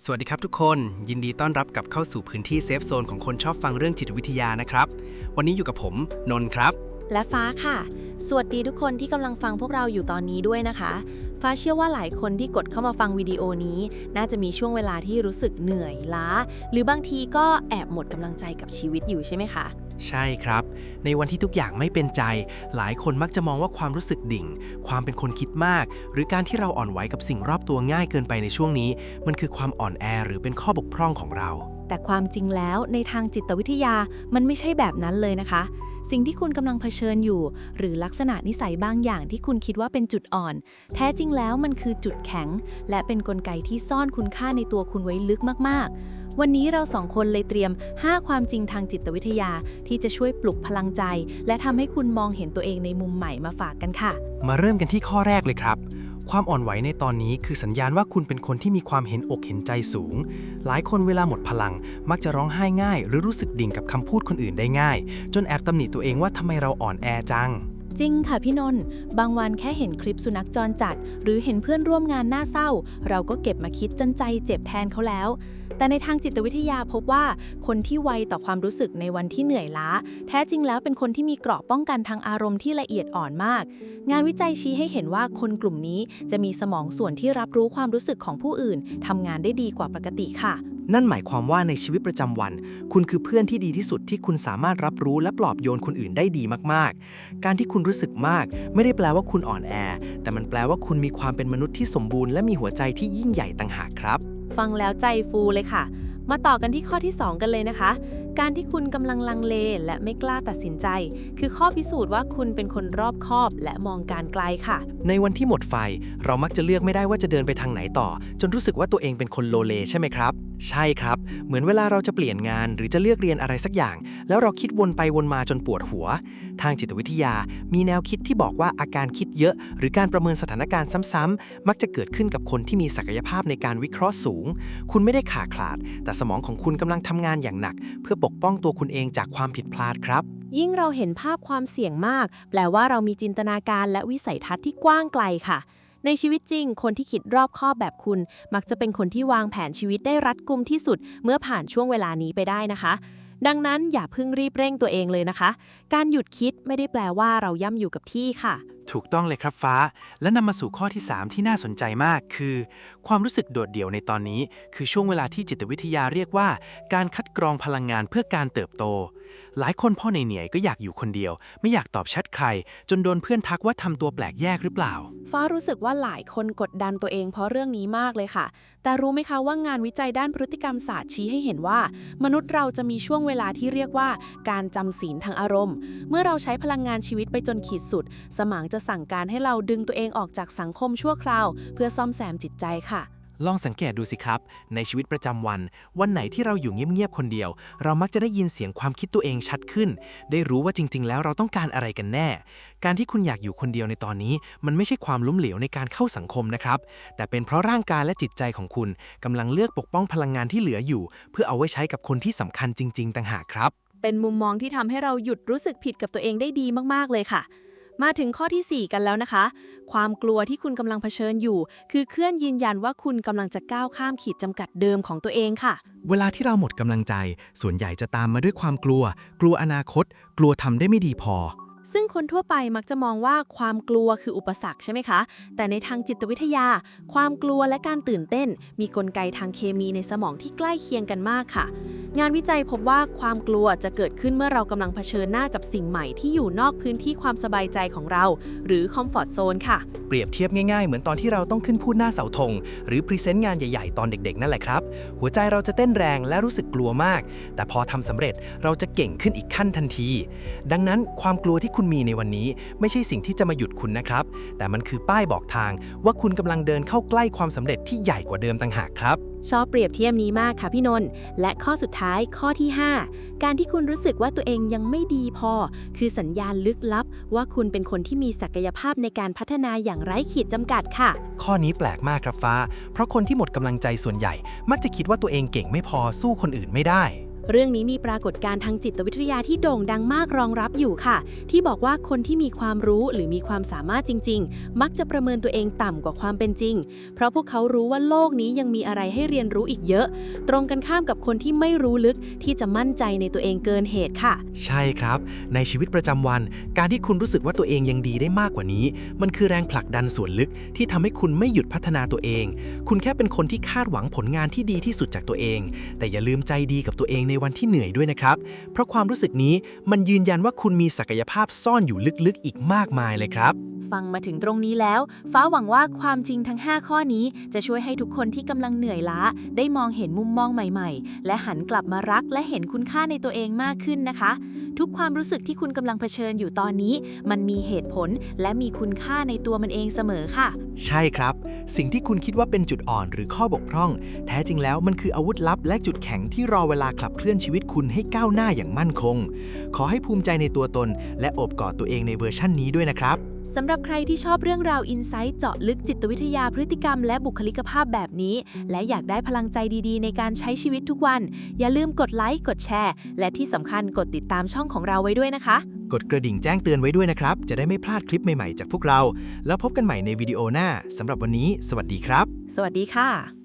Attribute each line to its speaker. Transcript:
Speaker 1: สวัสดีครับทุกคนยินดีต้อนรับกลับเข้าสู่พื้นที่เซฟโซนของคนชอบฟังเรื่องจิตวิทยานะครับวันนี้อยู่กับผมนนท์ครับ
Speaker 2: และฟ้าค่ะสวัสดีทุกคนที่กำลังฟังพวกเราอยู่ตอนนี้ด้วยนะคะฟ้าเชื่อว่าหลายคนที่กดเข้ามาฟังวิดีโอนี้น่าจะมีช่วงเวลาที่รู้สึกเหนื่อยล้าหรือบางทีก็แอบหมดกำลังใจกับชีวิตอยู่ใช่ไหมคะ
Speaker 1: ใช่ครับในวันที่ทุกอย่างไม่เป็นใจหลายคนมักจะมองว่าความรู้สึกดิ่งความเป็นคนคิดมากหรือการที่เราอ่อนไหวกับสิ่งรอบตัวง่ายเกินไปในช่วงนี้มันคือความอ่อนแอหรือเป็นข้อบกพร่องของเรา
Speaker 2: แต่ความจริงแล้วในทางจิตวิทยามันไม่ใช่แบบนั้นเลยนะคะสิ่งที่คุณกำลังเผชิญอยู่หรือลักษณะนิสัยบางอย่างที่คุณคิดว่าเป็นจุดอ่อนแท้จริงแล้วมันคือจุดแข็งและเป็นกลไกที่ซ่อนคุณค่าในตัวคุณไว้ลึกมากๆวันนี้เราสองคนเลยเตรียม5ความจริงทางจิตวิทยาที่จะช่วยปลุกพลังใจและทำให้คุณมองเห็นตัวเองในมุมใหม่มาฝากกันค่ะ
Speaker 1: มาเริ่มกันที่ข้อแรกเลยครับความอ่อนไหวในตอนนี้คือสัญญาณว่าคุณเป็นคนที่มีความเห็นอกเห็นใจสูงหลายคนเวลาหมดพลังมักจะร้องไห้ง่ายหรือรู้สึกดิ่งกับคำพูดคนอื่นได้ง่ายจนแอบตำหนิตัวเองว่าทำไมเราอ่อนแอจัง
Speaker 2: จริงค่ะพี่นนท์บางวันแค่เห็นคลิปสุนัขจรจัดหรือเห็นเพื่อนร่วมงานน่าเศร้าเราก็เก็บมาคิดจนใจเจ็บแทนเขาแล้วแต่ในทางจิตวิทยาพบว่าคนที่ไวต่อความรู้สึกในวันที่เหนื่อยล้าแท้จริงแล้วเป็นคนที่มีเกราะป้องกันทางอารมณ์ที่ละเอียดอ่อนมากงานวิจัยชี้ให้เห็นว่าคนกลุ่มนี้จะมีสมองส่วนที่รับรู้ความรู้สึกของผู้อื่นทำงานได้ดีกว่าปกติค่ะ
Speaker 1: นั่นหมายความว่าในชีวิตประจำวันคุณคือเพื่อนที่ดีที่สุดที่คุณสามารถรับรู้และปลอบโยนคนอื่นได้ดีมากๆการที่คุณรู้สึกมากไม่ได้แปลว่าคุณอ่อนแอแต่มันแปลว่าคุณมีความเป็นมนุษย์ที่สมบูรณ์และมีหัวใจที่ยิ่งใหญ่ต่างหากครับ
Speaker 2: ฟังแล้วใจฟูเลยค่ะมาต่อกันที่ข้อที่2กันเลยนะคะการที่คุณกำลังลังเลและไม่กล้าตัดสินใจคือข้อพิสูจน์ว่าคุณเป็นคนรอบคอบและมองการไกลค่ะ
Speaker 1: ในวันที่หมดไฟเรามักจะเลือกไม่ได้ว่าจะเดินไปทางไหนต่อจนรู้สึกว่าตัวเองเป็นคนโลเลใช่ไหมครับใช่ครับเหมือนเวลาเราจะเปลี่ยนงานหรือจะเลือกเรียนอะไรสักอย่างแล้วเราคิดวนไปวนมาจนปวดหัวทางจิตวิทยามีแนวคิดที่บอกว่าอาการคิดเยอะหรือการประเมินสถานการณ์ซ้ำๆมักจะเกิดขึ้นกับคนที่มีศักยภาพในการวิเคราะห์สูงคุณไม่ได้ขาขลาดแต่สมองของคุณกำลังทำงานอย่างหนักเพื่อปกป้องตัวคุณเองจากความผิดพลาดครับ
Speaker 2: ยิ่งเราเห็นภาพความเสี่ยงมากแปลว่าเรามีจินตนาการและวิสัยทัศน์ที่กว้างไกลค่ะในชีวิตจริงคนที่คิดรอบคอบแบบคุณมักจะเป็นคนที่วางแผนชีวิตได้รัดกุมที่สุดเมื่อผ่านช่วงเวลานี้ไปได้นะคะดังนั้นอย่าเพิ่งรีบเร่งตัวเองเลยนะคะการหยุดคิดไม่ได้แปลว่าเราย่ำอยู่กับที่ค่ะ
Speaker 1: ถูกต้องเลยครับฟ้าและนำมาสู่ข้อที่3ที่น่าสนใจมากคือความรู้สึกโดดเดี่ยวในตอนนี้คือช่วงเวลาที่จิตวิทยาเรียกว่าการคัดกรองพลังงานเพื่อการเติบโตหลายคนพอเหนื่อยก็อยากอยู่คนเดียวไม่อยากตอบแชทใครจนโดนเพื่อนทักว่าทำตัวแปลกแยกหรือเปล่า
Speaker 2: ฟ้ารู้สึกว่าหลายคนกดดันตัวเองเพราะเรื่องนี้มากเลยค่ะแต่รู้ไหมคะว่างานวิจัยด้านพฤติกรรมศาสตร์ชี้ให้เห็นว่ามนุษย์เราจะมีช่วงเวลาที่เรียกว่าการจำศีลทางอารมณ์เมื่อเราใช้พลังงานชีวิตไปจนขีดสุดสมองจะสั่งการให้เราดึงตัวเองออกจากสังคมชั่วคราวเพื่อซ่อมแซมจิตใจค่ะ
Speaker 1: ลองสังเกตดูสิครับในชีวิตประจำวันวันไหนที่เราอยู่เงียบๆคนเดียวเรามักจะได้ยินเสียงความคิดตัวเองชัดขึ้นได้รู้ว่าจริงๆแล้วเราต้องการอะไรกันแน่การที่คุณอยากอยู่คนเดียวในตอนนี้มันไม่ใช่ความล้มเหลวในการเข้าสังคมนะครับแต่เป็นเพราะร่างกายและจิตใจของคุณกำลังเลือกปกป้องพลังงานที่เหลืออยู่เพื่อเอาไว้ใช้กับคนที่สำคัญจริงๆต่างหากครับ
Speaker 2: เป็นมุมมองที่ทำให้เราหยุดรู้สึกผิดกับตัวเองได้ดีมากๆเลยค่ะมาถึงข้อที่4กันแล้วนะคะความกลัวที่คุณกำลังเผชิญอยู่คือเครื่องยืนยันว่าคุณกำลังจะก้าวข้ามขีดจำกัดเดิมของตัวเองค่ะ
Speaker 1: เวลาที่เราหมดกำลังใจส่วนใหญ่จะตามมาด้วยความกลัวอนาคตกลัวทำได้ไม่ดีพอ
Speaker 2: ซึ่งคนทั่วไปมักจะมองว่าความกลัวคืออุปสรรคใช่ไหมคะแต่ในทางจิตวิทยาความกลัวและการตื่นเต้นมีกลไกทางเคมีในสมองที่ใกล้เคียงกันมากค่ะงานวิจัยพบว่าความกลัวจะเกิดขึ้นเมื่อเรากำลังเผชิญหน้ากับสิ่งใหม่ที่อยู่นอกพื้นที่ความสบายใจของเราหรือคอมฟอร์ตโซนค่ะ
Speaker 1: เปรียบเทียบง่ายๆเหมือนตอนที่เราต้องขึ้นพูดหน้าเสาธงหรือพรีเซนต์งานใหญ่ๆตอนเด็กๆนั่นแหละครับหัวใจเราจะเต้นแรงและรู้สึกกลัวมากแต่พอทำสำเร็จเราจะเก่งขึ้นอีกขั้นทันทีดังนั้นความกลัวที่คุณมีในวันนี้ไม่ใช่สิ่งที่จะมาหยุดคุณนะครับแต่มันคือป้ายบอกทางว่าคุณกำลังเดินเข้าใกล้ความสำเร็จที่ใหญ่กว่าเดิมต่างหากครับ
Speaker 2: ชอบเปรียบเทียบนี้มากค่ะพี่นนท์และข้อสุดท้ายข้อที่5การที่คุณรู้สึกว่าตัวเองยังไม่ดีพอคือสัญญาณลึกลับว่าคุณเป็นคนที่มีศักยภาพในการพัฒนาอย่างไร้ขีดจำกัดค่ะ
Speaker 1: ข้อนี้แปลกมากครับฟ้าเพราะคนที่หมดกำลังใจส่วนใหญ่มักจะคิดว่าตัวเองเก่งไม่พอสู้คนอื่นไม่ได้
Speaker 2: เรื่องนี้มีปรากฏการณ์ทางจิตวิทยาที่โด่งดังมากรองรับอยู่ค่ะที่บอกว่าคนที่มีความรู้หรือมีความสามารถจริงๆมักจะประเมินตัวเองต่ำกว่าความเป็นจริงเพราะพวกเขารู้ว่าโลกนี้ยังมีอะไรให้เรียนรู้อีกเยอะตรงกันข้ามกับคนที่ไม่รู้ลึกที่จะมั่นใจในตัวเองเกินเหตุค่ะ
Speaker 1: ใช่ครับในชีวิตประจำวันการที่คุณรู้สึกว่าตัวเองยังดีได้มากกว่านี้มันคือแรงผลักดันส่วนลึกที่ทำให้คุณไม่หยุดพัฒนาตัวเองคุณแค่เป็นคนที่คาดหวังผลงานที่ดีที่สุดจากตัวเองแต่อย่าลืมใจดีกับตัวเองในวันที่เหนื่อยด้วยนะครับเพราะความรู้สึกนี้มันยืนยันว่าคุณมีศักยภาพซ่อนอยู่ลึกๆอีกมากมายเลยครับ
Speaker 2: ฟังมาถึงตรงนี้แล้วฟ้าหวังว่าความจริงทั้ง 5 ข้อนี้จะช่วยให้ทุกคนที่กำลังเหนื่อยล้าได้มองเห็นมุมมองใหม่ๆและหันกลับมารักและเห็นคุณค่าในตัวเองมากขึ้นนะคะทุกความรู้สึกที่คุณกำลังเผชิญอยู่ตอนนี้มันมีเหตุผลและมีคุณค่าในตัวมันเองเสมอค่ะ
Speaker 1: ใช่ครับสิ่งที่คุณคิดว่าเป็นจุดอ่อนหรือข้อบกพร่องแท้จริงแล้วมันคืออาวุธลับและจุดแข็งที่รอเวลาขับเคลื่อนชีวิตคุณให้ก้าวหน้าอย่างมั่นคงขอให้ภูมิใจในตัวตนและโอบกอดตัวเองในเวอร์ชั่นนี้ด้วยนะครับ
Speaker 2: สำหรับใครที่ชอบเรื่องราวอินไซต์เจาะลึกจิตวิทยาพฤติกรรมและบุคลิกภาพแบบนี้และอยากได้พลังใจดีๆในการใช้ชีวิตทุกวันอย่าลืมกดไลค์กดแชร์และที่สำคัญกดติดตามช่องของเราไว้ด้วยนะคะ
Speaker 1: กดกระดิ่งแจ้งเตือนไว้ด้วยนะครับจะได้ไม่พลาดคลิปใหม่ๆจากพวกเราแล้วพบกันใหม่ในวิดีโอหน้าสำหรับวันนี้สวัสดีครับ
Speaker 2: สวัสดีค่ะ